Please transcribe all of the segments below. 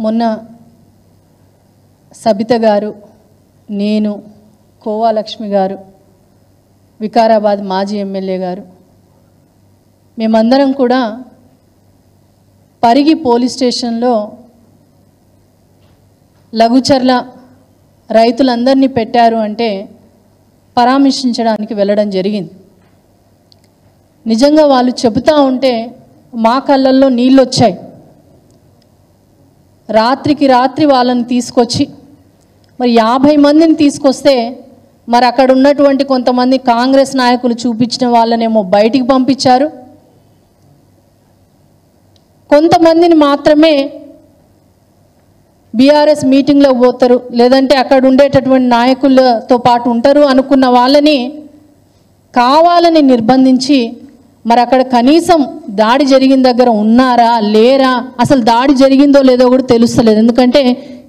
మొన్న సబిత గారు, నేను, కోవా లక్ష్మి గారు, వికారాబాద్ మాజీ ఎమ్మెల్యే గారు, మేమందరం కూడా పరిగి పోలీస్ స్టేషన్లో లఘుచర్ల రైతులందరినీ పెట్టారు అంటే పరామర్శించడానికి వెళ్ళడం జరిగింది. నిజంగా వాళ్ళు చెబుతూ ఉంటే మా కళ్ళల్లో నీళ్ళు వచ్చాయి. రాత్రికి రాత్రి వాళ్ళని తీసుకొచ్చి మరి 50 మందిని తీసుకొస్తే మరి అక్కడ ఉన్నటువంటి కొంతమంది కాంగ్రెస్ నాయకులు చూపించిన వాళ్ళనేమో బయటికి పంపించారు, కొంతమందిని మాత్రమే బీఆర్ఎస్ మీటింగ్లో పోతారు లేదంటే అక్కడ ఉండేటటువంటి నాయకులతో పాటు ఉంటారు అనుకున్న వాళ్ళని కావాలని నిర్బంధించి మరి అక్కడ కనీసం దాడి జరిగిన దగ్గర ఉన్నారా లేరా, అసలు దాడి జరిగిందో లేదో కూడా తెలుస్తలేదు. ఎందుకంటే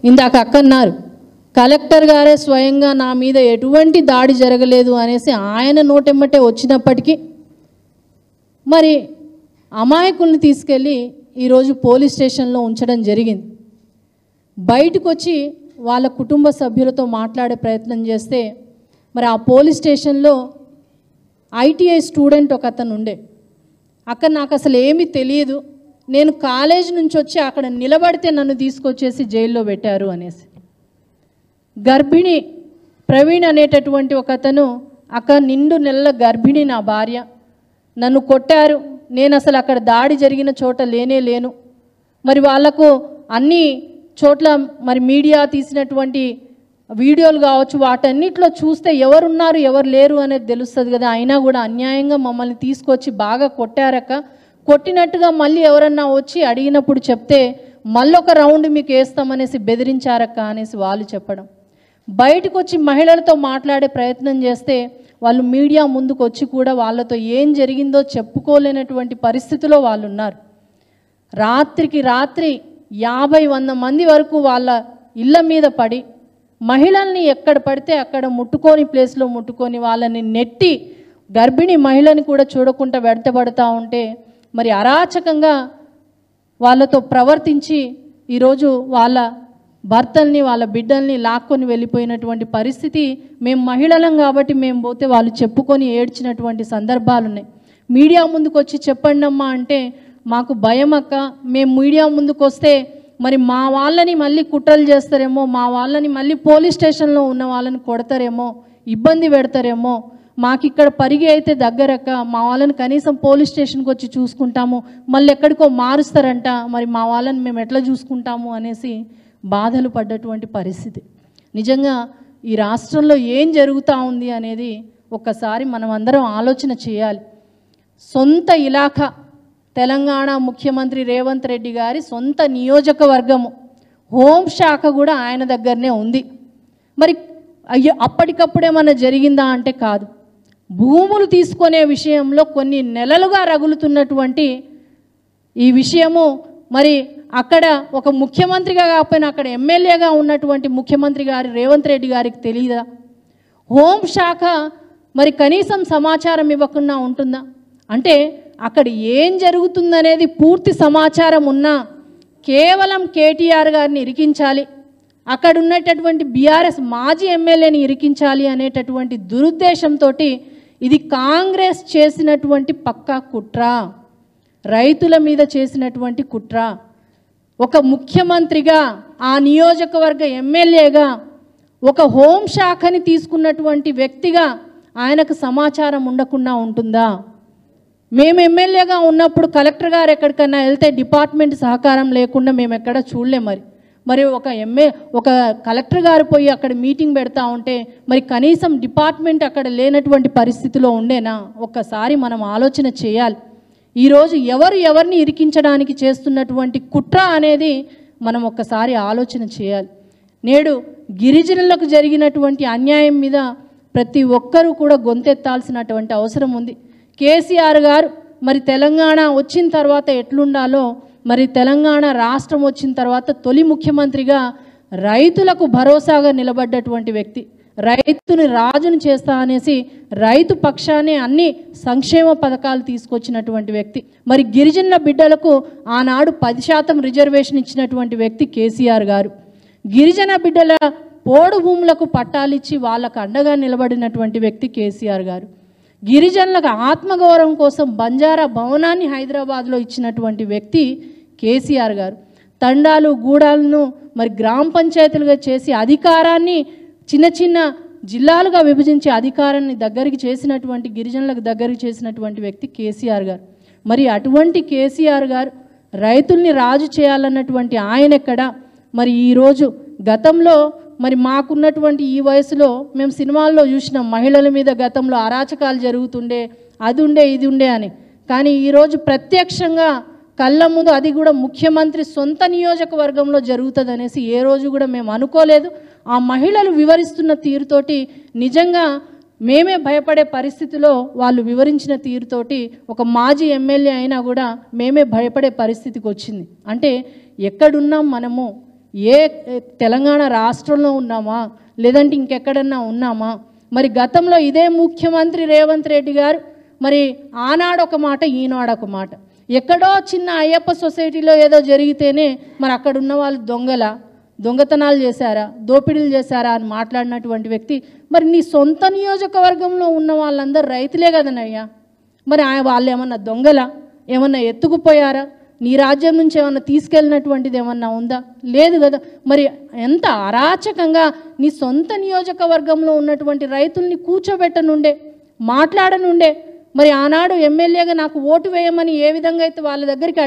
ఇందాక అక్కన్నారు కలెక్టర్ గారే స్వయంగా నా మీద ఎటువంటి దాడి జరగలేదు అనేసి ఆయన నోటెమ్మటే వచ్చినప్పటికీ మరి అమాయకుల్ని తీసుకెళ్ళి ఈరోజు పోలీస్ స్టేషన్లో ఉంచడం జరిగింది. బయటకు వచ్చి వాళ్ళ కుటుంబ సభ్యులతో మాట్లాడే ప్రయత్నం చేస్తే మరి ఆ పోలీస్ స్టేషన్లో ఐటీఐ స్టూడెంట్ ఒక అతను ఉండే, అక్కడ నాకు అసలు ఏమీ తెలియదు, నేను కాలేజ్ నుంచి వచ్చి అక్కడ నిలబడితే నన్ను తీసుకొచ్చేసి జైల్లో పెట్టారు అనేసి. గర్భిణి ప్రవీణ్ అనేటటువంటి ఒక అతను, అక్కడ నిండు నెలల గర్భిణి నా భార్య, నన్ను కొట్టారు, నేను అసలు అక్కడ దాడి జరిగిన చోట లేను, మరి వాళ్లకు అన్ని చోట్ల మరి మీడియా తీసినటువంటి వీడియోలు కావచ్చు వాటన్నిటిలో చూస్తే ఎవరున్నారు ఎవరు లేరు అనేది తెలుస్తుంది కదా. అయినా కూడా అన్యాయంగా మమ్మల్ని తీసుకొచ్చి బాగా కొట్టారక్క, కొట్టినట్టుగా మళ్ళీ ఎవరన్నా వచ్చి అడిగినప్పుడు చెప్తే మళ్ళొక రౌండ్ మీకు వేస్తామనేసి బెదిరించారక్క అనేసి వాళ్ళు చెప్పడం. బయటకు వచ్చి మహిళలతో మాట్లాడే ప్రయత్నం చేస్తే వాళ్ళు మీడియా ముందుకు వచ్చి కూడా వాళ్ళతో ఏం జరిగిందో చెప్పుకోలేనటువంటి పరిస్థితిలో వాళ్ళు ఉన్నారు. రాత్రికి రాత్రి 50-100 మంది వరకు వాళ్ళ ఇళ్ళ మీద పడి మహిళల్ని ఎక్కడ పడితే అక్కడ ముట్టుకొని ప్లేస్లో ముట్టుకొని వాళ్ళని నెట్టి గర్భిణీ మహిళని కూడా చూడకుండా వెంటబడుతూ ఉంటే మరి అరాచకంగా వాళ్ళతో ప్రవర్తించి ఈరోజు వాళ్ళ భర్తల్ని వాళ్ళ బిడ్డల్ని లాక్కొని వెళ్ళిపోయినటువంటి పరిస్థితి. మేము మహిళలం కాబట్టి మేము పోతే వాళ్ళు చెప్పుకొని ఏడ్చినటువంటి సందర్భాలు ఉన్నాయి. మీడియా ముందుకు వచ్చి చెప్పండి అమ్మా అంటే మాకు భయం అక్క, మేము మీడియా ముందుకు వస్తే మరి మా వాళ్ళని మళ్ళీ కుట్రలు చేస్తారేమో, మా వాళ్ళని మళ్ళీ పోలీస్ స్టేషన్లో ఉన్న వాళ్ళని కొడతారేమో, ఇబ్బంది పెడతారేమో, మాకు ఇక్కడ పరిగి అయితే దగ్గరక్క, మా వాళ్ళని కనీసం పోలీస్ స్టేషన్కి వచ్చి చూసుకుంటాము, మళ్ళీ ఎక్కడికో మారుస్తారంట, మరి మా వాళ్ళని మేము ఎట్లా చూసుకుంటాము అనేసి బాధలు పడ్డటువంటి పరిస్థితి. నిజంగా ఈ రాష్ట్రంలో ఏం జరుగుతూ ఉంది అనేది ఒక్కసారి మనం అందరం ఆలోచన చేయాలి. సొంత ఇలాఖా తెలంగాణ ముఖ్యమంత్రి రేవంత్ రెడ్డి గారి సొంత నియోజకవర్గము హోంశాఖ కూడా ఆయన దగ్గరనే ఉంది. మరి అయ్యో అప్పటికప్పుడేమన్నా జరిగిందా అంటే కాదు. భూములు తీసుకునే విషయంలో కొన్ని నెలలుగా రగులుతున్నటువంటి ఈ విషయము మరి అక్కడ ఒక ముఖ్యమంత్రిగా కాకపోయినా అక్కడ ఎమ్మెల్యేగా ఉన్నటువంటి ముఖ్యమంత్రి గారి రేవంత్ రెడ్డి గారికి తెలియదా? హోంశాఖ మరి కనీసం సమాచారం ఇవ్వకుండా ఉంటుందా? అంటే అక్కడ ఏం జరుగుతుందనేది పూర్తి సమాచారం ఉన్నా కేవలం కేటీఆర్ గారిని ఇరికించాలి, అక్కడ ఉన్నటువంటి బీఆర్ఎస్ మాజీ ఎమ్మెల్యేని ఇరికించాలి అనేటటువంటి దురుద్దేశంతో ఇది కాంగ్రెస్ చేసినటువంటి పక్కా కుట్ర, రైతుల మీద చేసినటువంటి కుట్ర. ఒక ముఖ్యమంత్రిగా ఆ నియోజకవర్గ ఎమ్మెల్యేగా ఒక హోంశాఖని తీసుకున్నటువంటి వ్యక్తిగా ఆయనకు సమాచారం ఉండకుండా ఉంటుందా? మేము ఎమ్మెల్యేగా ఉన్నప్పుడు కలెక్టర్ గారు ఎక్కడికన్నా వెళ్తే డిపార్ట్మెంట్ సహకారం లేకుండా మేము ఎక్కడ చూడలేం. మరి ఒక కలెక్టర్ గారు పోయి అక్కడ మీటింగ్ పెడతా ఉంటే మరి కనీసం డిపార్ట్మెంట్ అక్కడ లేనటువంటి పరిస్థితిలో ఉండేనా? ఒక్కసారి మనం ఆలోచన చేయాలి. ఈరోజు ఎవరిని ఇరికించడానికి చేస్తున్నటువంటి కుట్ర అనేది మనం ఒక్కసారి ఆలోచన చేయాలి. నేడు గిరిజనులకు జరిగినటువంటి అన్యాయం మీద ప్రతి ఒక్కరూ కూడా గొంతెత్తాల్సినటువంటి అవసరం ఉంది. కేసీఆర్ గారు మరి తెలంగాణ వచ్చిన తర్వాత ఎట్లుండాలో, మరి తెలంగాణ రాష్ట్రం వచ్చిన తర్వాత తొలి ముఖ్యమంత్రిగా రైతులకు భరోసాగా నిలబడ్డటువంటి వ్యక్తి. రైతుని రాజుని చేస్తా అనేసి రైతు పక్షానే అన్ని సంక్షేమ పథకాలు తీసుకొచ్చినటువంటి వ్యక్తి. మరి గిరిజనుల బిడ్డలకు ఆనాడు 10% రిజర్వేషన్ ఇచ్చినటువంటి వ్యక్తి కేసీఆర్ గారు. గిరిజన బిడ్డల పోడు భూములకు పట్టాలిచ్చి వాళ్ళకు అండగా నిలబడినటువంటి వ్యక్తి కేసీఆర్ గారు. గిరిజనులకు ఆత్మగౌరవం కోసం బంజారా భవనాన్ని హైదరాబాద్లో ఇచ్చినటువంటి వ్యక్తి కేసీఆర్ గారు. తండాలు గూడాలను మరి గ్రామ పంచాయతీలుగా చేసి అధికారాన్ని చిన్న చిన్న జిల్లాలుగా విభజించి అధికారాన్ని దగ్గరికి చేసినటువంటి గిరిజనులకు దగ్గరికి చేసినటువంటి వ్యక్తి కేసీఆర్ గారు. మరి అటువంటి కేసీఆర్ గారు రైతుల్ని రాజు చేయాలన్నటువంటి ఆయన ఎక్కడ? మరి ఈరోజు గతంలో మరి మాకున్నటువంటి ఈ వయసులో మేము సినిమాల్లో చూసినాం, మహిళల మీద గతంలో అరాచకాలు జరుగుతుండే, అది ఉండే ఇది ఉండే అని. కానీ ఈరోజు ప్రత్యక్షంగా కళ్ళ ముందు, అది కూడా ముఖ్యమంత్రి సొంత నియోజకవర్గంలో జరుగుతుంది అనేసి ఏ రోజు కూడా మేము అనుకోలేదు. ఆ మహిళలు వివరిస్తున్న తీరుతోటి నిజంగా మేమే భయపడే పరిస్థితిలో వాళ్ళు వివరించిన తీరుతోటి ఒక మాజీ ఎమ్మెల్యే అయినా కూడా మేమే భయపడే పరిస్థితికి వచ్చింది. అంటే ఎక్కడున్నాం మనము? ఏ తెలంగాణ రాష్ట్రంలో ఉన్నామా లేదంటే ఇంకెక్కడన్నా ఉన్నామా? మరి గతంలో ఇదే ముఖ్యమంత్రి రేవంత్ రెడ్డి గారు మరి ఆనాడొక మాట ఈనాడొక మాట, ఎక్కడో చిన్న అయ్యప్ప సొసైటీలో ఏదో జరిగితేనే మరి అక్కడ ఉన్న వాళ్ళు దొంగతనాలు చేశారా, దోపిడీలు చేశారా అని మాట్లాడినటువంటి వ్యక్తి. మరి నీ సొంత నియోజకవర్గంలో ఉన్న వాళ్ళందరూ రైతులే కదనయ్యా, మరి వాళ్ళు ఏమన్నా దొంగలా, ఏమన్నా ఎత్తుకుపోయారా? నీ రాజ్యం నుంచి ఏమన్నా తీసుకెళ్ళినటువంటిది ఏమన్నా ఉందా? లేదు కదా. మరి ఎంత అరాచకంగా నీ సొంత నియోజకవర్గంలో ఉన్నటువంటి రైతుల్ని కూర్చోబెట్టనుండే, మాట్లాడనుండే. మరి ఆనాడు ఎమ్మెల్యేగా నాకు ఓటు వేయమని ఏ విధంగా అయితే వాళ్ళ దగ్గరికి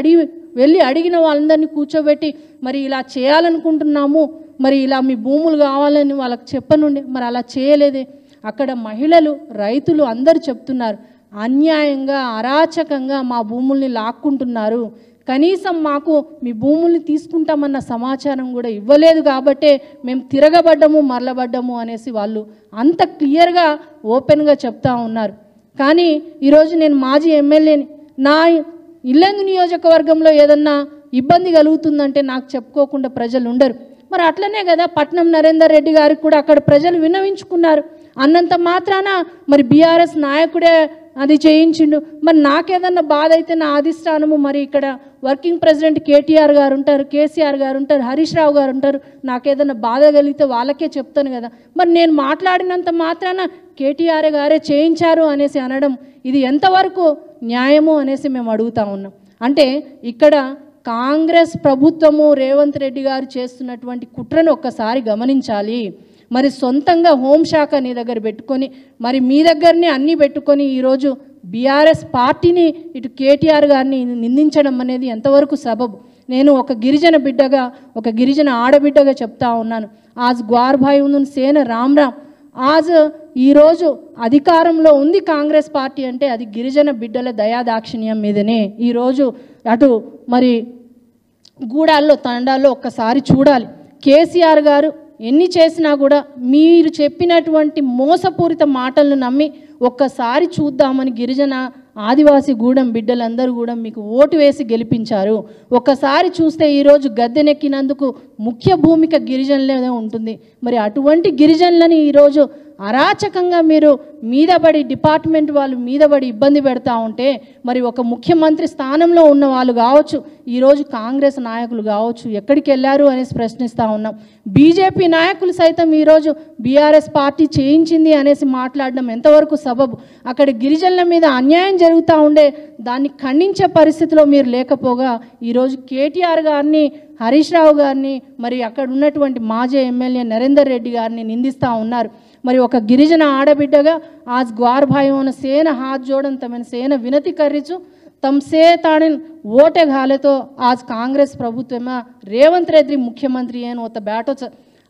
అడిగిన వాళ్ళందరినీ కూర్చోబెట్టి మరి ఇలా చేయాలనుకుంటున్నాము, మరి ఇలా మీ భూములు కావాలని వాళ్ళకి చెప్పనుండే. మరి అలా చేయలేదే. అక్కడ మహిళలు, రైతులు అందరూ చెప్తున్నారు, అన్యాయంగా అరాచకంగా మా భూముల్ని లాక్కుంటున్నారు, కనీసం మాకు మీ భూముల్ని తీసుకుంటామన్న సమాచారం కూడా ఇవ్వలేదు, కాబట్టే మేము తిరగబడ్డము మరలబడ్డము అనేసి వాళ్ళు అంత క్లియర్గా ఓపెన్గా చెప్తా ఉన్నారు. కానీ ఈరోజు నేను మాజీ ఎమ్మెల్యేని, నా ఇల్లెందు నియోజకవర్గంలో ఏదన్నా ఇబ్బంది కలుగుతుందంటే నాకు చెప్పుకోకుండా ప్రజలు ఉండరు. మరి అట్లనే కదా పట్నం నరేందర్ రెడ్డి గారికి కూడా అక్కడ ప్రజలు విన్నవించుకున్నారు. అన్నంత మాత్రాన మరి బీఆర్ఎస్ నాయకుడే అది చేయించిండు. మరి నాకేదన్నా బాధ అయితే నా అధిష్టానము, మరి ఇక్కడ వర్కింగ్ ప్రెసిడెంట్ కేటీఆర్ గారు ఉంటారు, కేసీఆర్ గారు ఉంటారు, హరీష్ రావు గారు ఉంటారు, నాకేదన్నా బాధ కలిగితే వాళ్ళకే చెప్తాను కదా. మరి నేను మాట్లాడినంత మాత్రాన కేటీఆర్ గారే చేయించారు అనేసి అనడం ఇది ఎంతవరకు న్యాయము అనేసి మేము అడుగుతా ఉన్నాం. అంటే ఇక్కడ కాంగ్రెస్ ప్రభుత్వము రేవంత్ రెడ్డి గారు చేస్తున్నటువంటి కుట్రను ఒక్కసారి గమనించాలి. మరి సొంతంగా హోంశాఖ నీ దగ్గర పెట్టుకొని, మరి మీ దగ్గరనే అన్నీ పెట్టుకొని ఈరోజు బీఆర్ఎస్ పార్టీని ఇటు కేటీఆర్ గారిని నిందించడం అనేది ఎంతవరకు సబబు? నేను ఒక గిరిజన బిడ్డగా, ఒక గిరిజన ఆడబిడ్డగా చెప్తా ఉన్నాను. ఆజ్ గ్వార్ భాయ్ ఉందని సేన రామ్ ఆజ్ ఈరోజు అధికారంలో ఉంది కాంగ్రెస్ పార్టీ అంటే అది గిరిజన బిడ్డల దయాదాక్షిణ్యం మీదనే. ఈరోజు అటు మరి గూడాల్లో తండాల్లో ఒక్కసారి చూడాలి. కేసీఆర్ గారు ఎన్ని చేసినా కూడా మీరు చెప్పినటువంటి మోసపూరిత మాటలను నమ్మి ఒక్కసారి చూద్దామని గిరిజన ఆదివాసీ గూడెం బిడ్డలందరూ కూడా మీకు ఓటు వేసి గెలిపించారు. ఒక్కసారి చూస్తే ఈరోజు గద్దెనెక్కినందుకు ముఖ్య భూమిక గిరిజనులనే ఉంటుంది. మరి అటువంటి గిరిజనులని ఈరోజు అరాచకంగా మీరు మీదబడి, డిపార్ట్మెంట్ వాళ్ళు మీదబడి ఇబ్బంది పెడతా ఉంటే, మరి ఒక ముఖ్యమంత్రి స్థానంలో ఉన్న వాళ్ళు కావచ్చు, ఈరోజు కాంగ్రెస్ నాయకులు కావచ్చు, ఎక్కడికి వెళ్ళారు అనేసి ప్రశ్నిస్తూ ఉన్నాం. బీజేపీ నాయకులు సైతం ఈరోజు బీఆర్ఎస్ పార్టీ చేయించింది అనేసి మాట్లాడడం ఎంతవరకు సబబు? అక్కడ గిరిజనుల మీద అన్యాయం జరుగుతూ ఉండే దాన్ని ఖండించే పరిస్థితిలో మీరు లేకపోగా ఈరోజు కేటీఆర్ గారిని, హరీష్ రావు గారిని, మరి అక్కడ ఉన్నటువంటి మాజీ ఎమ్మెల్యే నరేందర్ రెడ్డి గారిని నిందిస్తూ ఉన్నారు. మరి ఒక గిరిజన ఆడబిడ్డగా आज ग्वार भाइयों ने सेन हाथ जोड़न तमें सेन विनती करीचु तमसे ताने वोटे घाले तो आज कांग्रेस प्रभुत्व में रेवंत रेड्डी मुख्यमंत्री है वो तो बैठो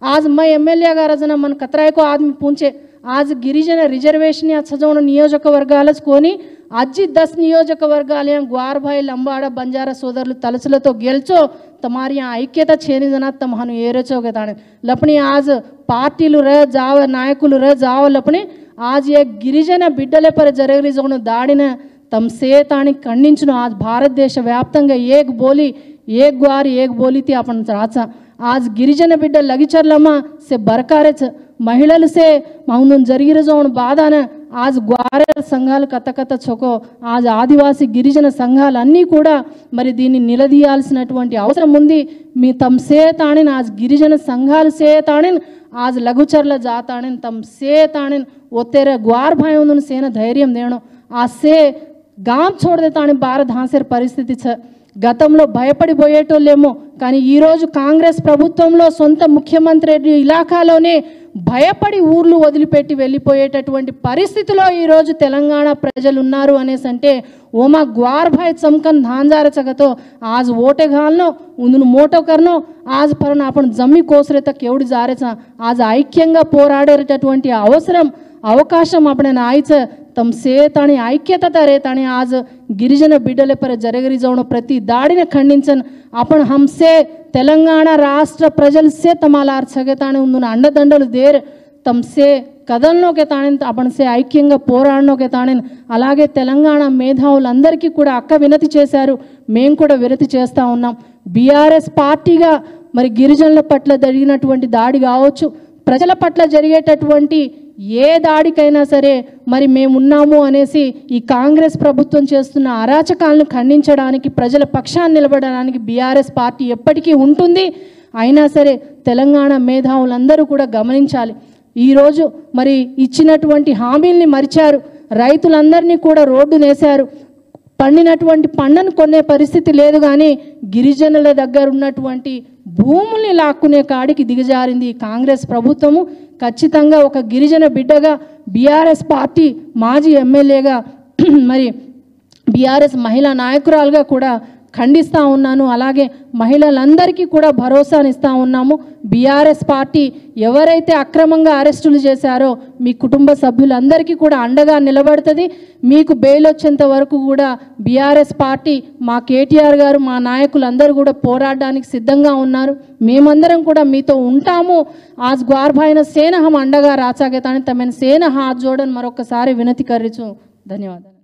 आज मैं एमएलए गारजन मन कतराय को आदमी पूछे आज गिरिजन रिजर्वेशन सजवन नियोजकवर्गालच कोनी अज्जी 10 नियोजकवर्गाल ग्वार भाई लंबाड़ बंजारा सोदर तलसलो तो गेल्चो तुम्हारी ऐक्यता छेनी जना तमहनु एरेचोगे ताने लपनी आज पार्टीलु रह जाव नायकुलु रह जाव लपनी आज ये गिरिजन बिड्डले पर जरगरी जोन दाड़िन तम से तानी खंडिंचुनु आज भारत देश व्याप्तंगा एक बोली एक ग्वार एक बोली थी अपन राचा आज गिरिजन बिड्ड लगिचर्लमा से बरकारे महिलाल से माउन जरिगिर जाऊन बाधा आज ग्वारेर संघाలు కథ చొకో आज ఆదివాసీ గిరిజన సంఘాలన్నీ కూడా మరి దీన్ని నిలదీయాల్సినటువంటి అవసరం ఉంది మీ తమ్సే తాణిన్ आज గిరిజన సంఘాలు సే తాణిన్ आज लघुचरल जाताणिन तम से ताणिन ओतेरे ग्वार भाई उन सेना धैर्य देणो आज से गांव छोड़ देताणि भारत हासेर परिस्थिति छ గతంలో భయపడిపోయేటోళ్ళేమో కానీ ఈ రోజు కాంగ్రెస్ ప్రభుత్వంలో సొంత ముఖ్యమంత్రి ఇలాకాలోనే భయపడి ఊర్లు వదిలిపెట్టి వెళ్ళిపోయేటటువంటి పరిస్థితిలో ఈ రోజు తెలంగాణ ప్రజలు ఉన్నారు అనేసి అంటే ఓమా గ్వార్ భాయ్ చమకన్ धांजार चगतो आज वोटे घालनो उन मोटो करनो आज परन आपण जम्मी कोसरे तक एवढी जारेचा आज ऐक्यंगा పోరాడేటటువంటి అవసరం అవకాశం आपण आईचं तम सेत आणि ऐक्यता तरेत आणि आज गिरिजन बिड्डले पर जरगरी जाऊन प्रति दाड़ीने खंडिंचन आपण हमसे तेलंगाणा राष्ट्र प्रजल से तमाला सगेताने उन अंडदंडल देर तम से कदल्नो के ताणे आपण से ऐक्यंगा పోరాడనో के ताणे అలాగే తెలంగాణ మేధావులందరికీ కూడా అక్క వినతి చేశారు మేము కూడా వినతి చేస్తా ఉన్నాం బీఆర్ఎస్ పార్టీగా మరి గిరిజనుల పట్ల జరిగినటువంటి దాడి కావచ్చు ప్రజల పట్ల జరిగేటటువంటి ఏ దాడికైనా సరే మరి మేము ఉన్నాము అనేసి ఈ కాంగ్రెస్ ప్రభుత్వం చేస్తున్న అరాచకాలను ఖండించడానికి ప్రజల పక్షాన్ని నిలబడడానికి బీఆర్ఎస్ పార్టీ ఎప్పటికీ ఉంటుంది అయినా సరే తెలంగాణ మేధావులందరూ కూడా గమనించాలి ఈ రోజు మరి ఇచ్చినటువంటి హామీల్ని మరిచారు రైతులందర్నీ కూడా రోడ్డు నేశారు పండినటువంటి పంటను కొనే పరిస్థితి లేదు కానీ గిరిజనుల దగ్గర ఉన్నటువంటి భూముల్ని లాక్కునే కాడికి దిగజారింది కాంగ్రెస్ ప్రభుత్వము ఖచ్చితంగా ఒక గిరిజన బిడ్డగా బీఆర్ఎస్ పార్టీ మాజీ ఎమ్మెల్యేగా మరి బీఆర్ఎస్ మహిళా నాయకురాలుగా కూడా ఖండిస్తా ఉన్నాను అలాగే మహిళలందరికీ కూడా భరోసాని ఇస్తా ఉన్నాము బీఆర్ఎస్ పార్టీ ఎవరైతే అక్రమంగా అరెస్టులు చేశారో మీ కుటుంబ సభ్యులందరికీ కూడా అండగా నిలబడుతుంది మీకు బెయిల్ వచ్చేంత వరకు కూడా బీఆర్ఎస్ పార్టీ మా కేటీఆర్ గారు మా నాయకులందరూ కూడా పోరాడడానికి సిద్ధంగా ఉన్నారు మేమందరం కూడా మీతో ఉంటాము आज ग्वार भाई सेना हम अंडगा राचागे ताने तमें सेना हाथ जोड़न मरोकसारी विनती करिचु धन्यवाद।